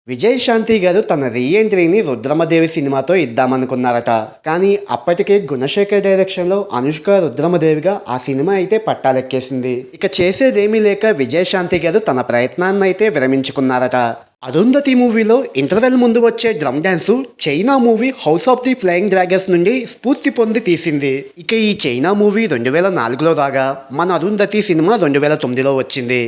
విజయశాంతి గారు తన రీఎంట్రీని రుద్రమదేవి సినిమాతో ఇద్దామనుకున్నారట. కానీ అప్పటికే గుణశేఖర్ డైరెక్షన్లో అనుష్క రుద్రమదేవిగా ఆ సినిమా అయితే పట్టాలెక్కేసింది. ఇక చేసేదేమీ లేక విజయశాంతి గారు తన ప్రయత్నాన్నైతే విరమించుకున్నారట. అరుంధతి మూవీలో ఇంటర్వెల్ ముందు వచ్చే drum dance China movie house of the flying dragons నుండి స్ఫూర్తి పొంది తీసింది. ఇక ఈ చైనా మూవీ 2004లో రాగా మన అరుంధతి సినిమా 2009లో వచ్చింది.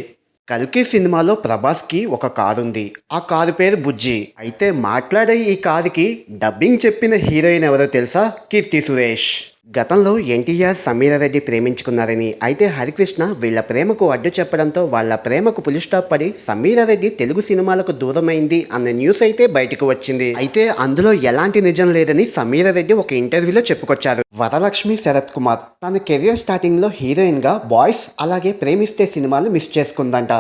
కల్కి సినిమాలో ప్రభాస్కి ఒక కారు ఉంది. ఆ కారు పేరు బుజ్జి. అయితే మాట్లాడే ఈ కారుకి డబ్బింగ్ చెప్పిన హీరోయిన్ ఎవరో తెలుసా? కీర్తి సురేష్. గతంలో ఎన్టీఆర్ సమీరారెడ్డి ప్రేమించుకున్నారని, అయితే హరికృష్ణ వీళ్ళ ప్రేమకు అడ్డు చెప్పడంతో వాళ్ళ ప్రేమకు పులి స్టాప్ పడి సమీరారెడ్డి తెలుగు సినిమాలకు దూరమైంది అన్న న్యూస్ అయితే బయటకు వచ్చింది. అయితే అందులో ఎలాంటి నిజం లేదని సమీరారెడ్డి ఒక ఇంటర్వ్యూలో చెప్పుకొచ్చారు. వరలక్ష్మి శరత్ కుమార్ తన కెరియర్ స్టార్టింగ్ లో హీరోయిన్ గా బాయ్స్ అలాగే ప్రేమిస్తే సినిమాలు మిస్ చేసుకుందంట.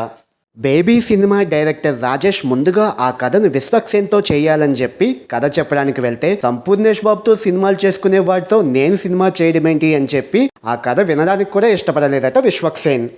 బేబీ సినిమా డైరెక్టర్ రాజేష్ ముందుగా ఆ కథను విశ్వక్సేన్తో చేయాలని చెప్పి కథ చెప్పడానికి వెళ్తే సంపూర్ణేష్ బాబుతో సినిమాలు చేసుకునే వాడితో నేను సినిమా చేయడమేంటి అని చెప్పి ఆ కథ వినడానికి కూడా ఇష్టపడలేదట విశ్వక్సేన్.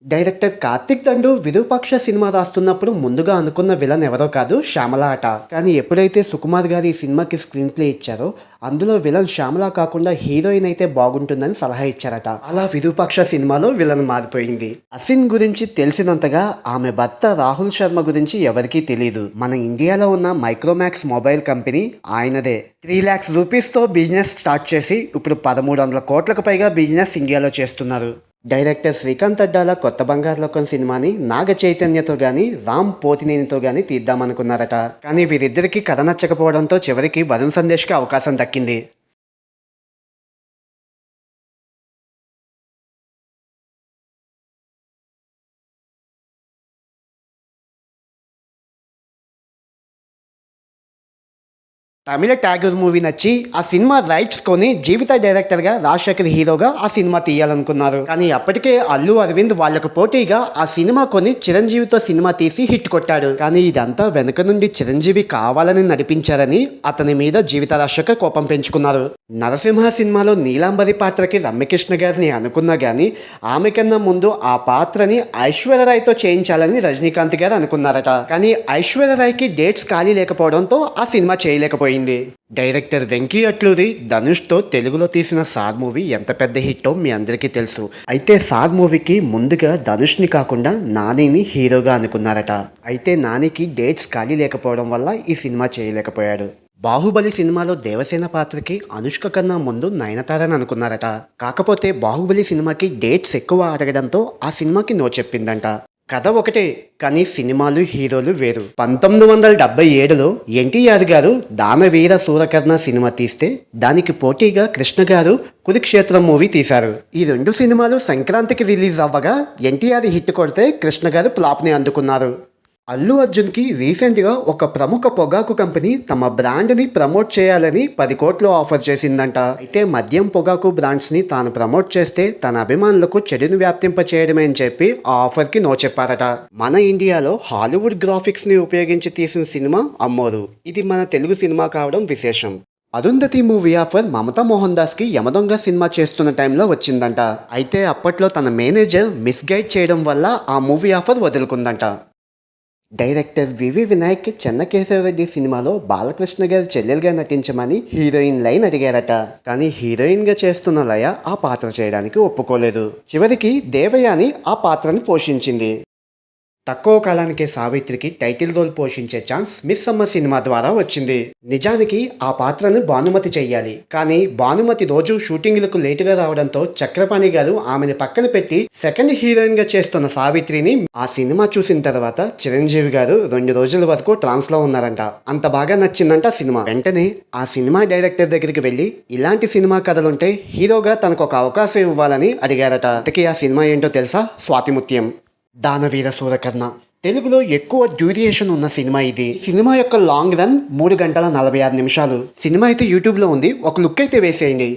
డైరెక్టర్ కార్తిక్ దండు విరూపాక్ష సినిమా రాస్తున్నప్పుడు ముందుగా అనుకున్న విలన్ ఎవరో కాదు, శ్యామల అట. కానీ ఎప్పుడైతే సుకుమార్ గారు ఈ సినిమాకి స్క్రీన్ ప్లే ఇచ్చారో అందులో విలన్ శ్యామల కాకుండా హీరోయిన్ అయితే బాగుంటుందని సలహా ఇచ్చారట. అలా విరూపాక్ష సినిమాలో విలన్ మారిపోయింది. అసిన్ గురించి తెలిసినంతగా ఆమె భర్త రాహుల్ శర్మ గురించి ఎవరికీ తెలియదు. మన ఇండియాలో ఉన్న మైక్రోమాక్స్ మొబైల్ కంపెనీ ఆయనదే. 3 lakhs రూపీస్తో బిజినెస్ స్టార్ట్ చేసి ఇప్పుడు 1300 కోట్లకు పైగా బిజినెస్ ఇండియాలో చేస్తున్నారు. డైరెక్టర్ శ్రీకాంత్ అడ్డాల కొత్త బంగారు లోకం సినిమాని నాగ చైతన్యతో గానీ రామ్ పోతినేనితో గానీ తీద్దామనుకున్నారట. కానీ వీరిద్దరికీ కథ నచ్చకపోవడంతో చివరికి వరుణ్ సందేశ్కి అవకాశం దక్కింది. తమిళ ట్యాగర్ మూవీ నచ్చి ఆ సినిమా రైట్స్ కొని జీవిత డైరెక్టర్గా రాజశేఖర్ హీరోగా ఆ సినిమా తీయాలనుకున్నారు. కానీ అప్పటికే అల్లు అరవింద్ వాళ్లకు పోటీగా ఆ సినిమా కొని చిరంజీవితో సినిమా తీసి హిట్ కొట్టాడు. కానీ ఇదంతా వెనుక నుండి చిరంజీవి కావాలని నడిపించారని అతని మీద జీవిత రాజశేఖర్ కోపం పెంచుకున్నారు. నరసింహ సినిమాలో నీలాంబరి పాత్రకి రమ్యకృష్ణ గారిని అనుకున్నా గానీ ఆమె కన్నా ముందు ఆ పాత్రని ఐశ్వర్యరాయ్తో చేయించాలని రజనీకాంత్ గారు అనుకున్నారట. కానీ ఐశ్వర్యరాయ్కి డేట్స్ ఖాళీ లేకపోవడంతో ఆ సినిమా చేయలేకపోయింది. డైరెక్టర్ వెంకీ అట్లూరి ధనుష్తో తెలుగులో తీసిన సార్ మూవీ ఎంత పెద్ద హిట్టో మీ అందరికీ తెలుసు. అయితే సార్ మూవీకి ముందుగా ధనుష్ని కాకుండా నానిని హీరోగా అనుకున్నారట. అయితే నానికి డేట్స్ ఖాళీ లేకపోవడం వల్ల ఈ సినిమా చేయలేకపోయాడు. బాహుబలి సినిమాలో దేవసేన పాత్రకి అనుష్క కన్నా ముందు నయనతారని అనుకున్నారట. కాకపోతే బాహుబలి సినిమాకి డేట్స్ ఎక్కువ అడగడంతో ఆ సినిమాకి నో చెప్పిందంట. కథ ఒకటే కానీ సినిమాలు హీరోలు వేరు. 1977లో ఎన్టీఆర్ గారు దానవీర సూరకర్ణ సినిమా తీస్తే దానికి పోటీగా కృష్ణ గారు కురుక్షేత్రం మూవీ తీశారు. ఈ 2 సినిమాలు సంక్రాంతికి రిలీజ్ అవ్వగా ఎన్టీఆర్ హిట్ కొడితే కృష్ణ గారు ఫ్లాప్ని అందుకున్నారు. అల్లు అర్జున్కి రీసెంట్గా ఒక ప్రముఖ పొగాకు కంపెనీ తమ బ్రాండ్ని ప్రమోట్ చేయాలని 10 కోట్లు ఆఫర్ చేసిందంట. అయితే మద్యం పొగాకు బ్రాండ్స్ని తాను ప్రమోట్ చేస్తే తన అభిమానులకు చెడును వ్యాప్తింప చేయడమే అని చెప్పి ఆ ఆఫర్కి నో చెప్పారట. మన ఇండియాలో హాలీవుడ్ గ్రాఫిక్స్ని ఉపయోగించి తీసిన సినిమా అమ్మోరు. ఇది మన తెలుగు సినిమా కావడం విశేషం. అరుంధతి మూవీ ఆఫర్ మమతా మోహన్ దాస్కి యమదొంగ సినిమా చేస్తున్న టైంలో వచ్చిందంట. అయితే అప్పట్లో తన మేనేజర్ మిస్గైడ్ చేయడం వల్ల ఆ మూవీ ఆఫర్ వదులుకుందంట. డైరెక్టర్ వివి వినాయక్ చెన్నకేశవరెడ్డి సినిమాలో బాలకృష్ణ గారి చెల్లెలుగా నటించమని హీరోయిన్ లైన్ అడిగారట. కానీ హీరోయిన్గా చేస్తున్న లయ ఆ పాత్ర చేయడానికి ఒప్పుకోలేదు. చివరికి దేవయాని ఆ పాత్రను పోషించింది. తక్కువ కాలానికే సావిత్రికి టైటిల్ రోల్ పోషించే ఛాన్స్ మిస్ అమ్మ సినిమా ద్వారా వచ్చింది. నిజానికి ఆ పాత్రను భానుమతి చెయ్యాలి. కానీ భానుమతి రోజు షూటింగ్లకు లేటుగా రావడంతో చక్రపాణి గారు ఆమెను పక్కన పెట్టి సెకండ్ హీరోయిన్ గా చేస్తున్న సావిత్రిని ఆ సినిమా చూసిన తర్వాత చిరంజీవి గారు 2 రోజుల వరకు ట్రాన్స్ లో ఉన్నారంట. అంత బాగా నచ్చిందంట సినిమా. వెంటనే ఆ సినిమా డైరెక్టర్ దగ్గరికి వెళ్లి ఇలాంటి సినిమా కథలుంటే హీరోగా తనకు ఒక అవకాశం ఇవ్వాలని అడిగారట. ఇంతకీ ఆ సినిమా ఏంటో తెలుసా? స్వాతిముత్యం. దానవీర సూరకర్ణ తెలుగులో ఎక్కువ డ్యూరియేషన్ ఉన్న సినిమా ఇది. సినిమా యొక్క లాంగ్ రన్ 3 గంటల 46 నిమిషాలు. సినిమా అయితే యూట్యూబ్లో ఉంది. ఒక లుక్ అయితే వేసేయండి.